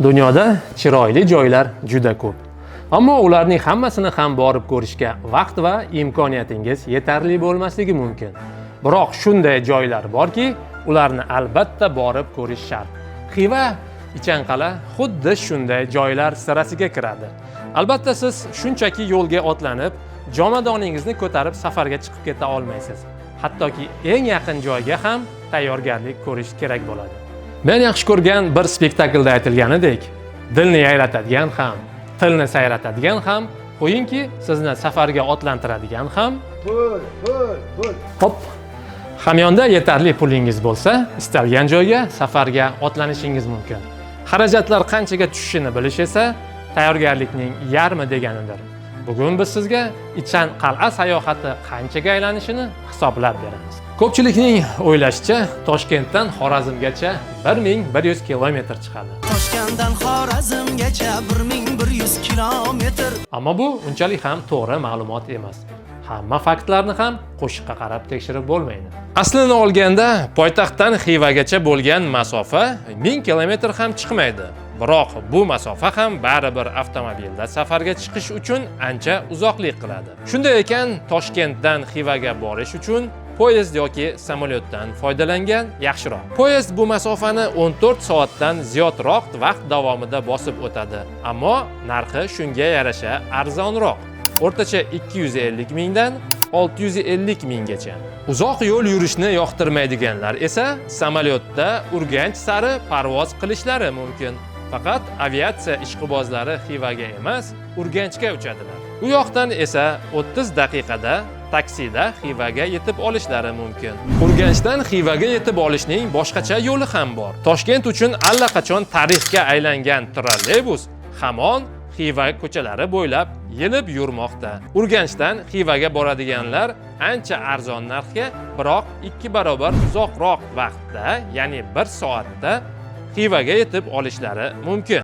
Dunyoda chiroyli joylar juda ko'p. Ammo ularning hammasini ham borib ko'rishga vaqt va imkoniyatingiz yetarli bo'lmasligi mumkin. Biroq shunday joylar borki, ularni albatta borib ko'rish shart. Xiva Ichanqal'a xuddi shunday joylar sirasiga kiradi. Albatta siz shunchaki yo'lga otlanib, jomadoningizni ko'tarib safarga chiqib keta olmaysiz. Hattoki eng yaqin joyga ham tayyorgarlik ko'rish kerak bo'ladi. Men yaxshi ko'rgan bir spektaklda aytilganidek, dilni yayratadigan ham, tilni sayratadigan ham, qo'yingki, sizni safarga otlantiradigan ham pul. Hop. Hamyonda yetarli pulingiz bo'lsa, istalgan joyga safarga otlanishingiz mumkin. Xarajatlar qanchaga tushishini bilish esa tayyorgarlikning yarmi deganidir. Bugun biz sizga Ichanqal'a sayohati qanchaga aylanishini hisoblab beramiz. Ko'pchilikning o'ylashicha, Toshkentdan Xorazmgacha 1100 kilometr chiqadi. Toshkentdan Xorazmgacha 1100 kilometr. Ammo bu unchalik ham to'g'ri ma'lumot emas. Hamma faktlarni ham qo'shiqqa qarab tekshirib bo'lmaydi. Aslini olganda, poytaxtdan Xivagacha bo'lgan masofa 1000 kilometr ham chiqmaydi. Biroq bu masofa ham baribir avtomobilda safarga chiqish uchun ancha uzoqlik qiladi. Shunday ekan, Toshkentdan Xivaga borish uchun poyezd yoki samolyotdan foydalangan yaxshiroq. Poyezd bu masofani 14 soatdan ziyodroq vaqt davomida bosib o'tadi, ammo narxi shunga yarasha arzonroq. O'rtacha 250 mingdan 650 minggacha. Uzoq yo'l yurishni yoqtirmaydiganlar esa samolyotda Urganch sari parvoz qilishlari mumkin. Faqat aviatsiya ishqibozlari Xivaga emas, Urganchga uchadilar. U yoqdan esa 30 daqiqada taksida Xivaga yetib olishlari mumkin. Urganchdan Xivaga yetib olishning boshqacha yo'li ham bor. Toshkent uchun allaqachon tarixga aylangan trolleybus hamon Xiva ko'chalari bo'ylab yelib yurmoqda. Urganchdan Xivaga boradiganlar ancha arzon narxga, biroq 2 barobar uzoqroq vaqtda, ya'ni 1 soatda Xivaga yetib olishlari mumkin.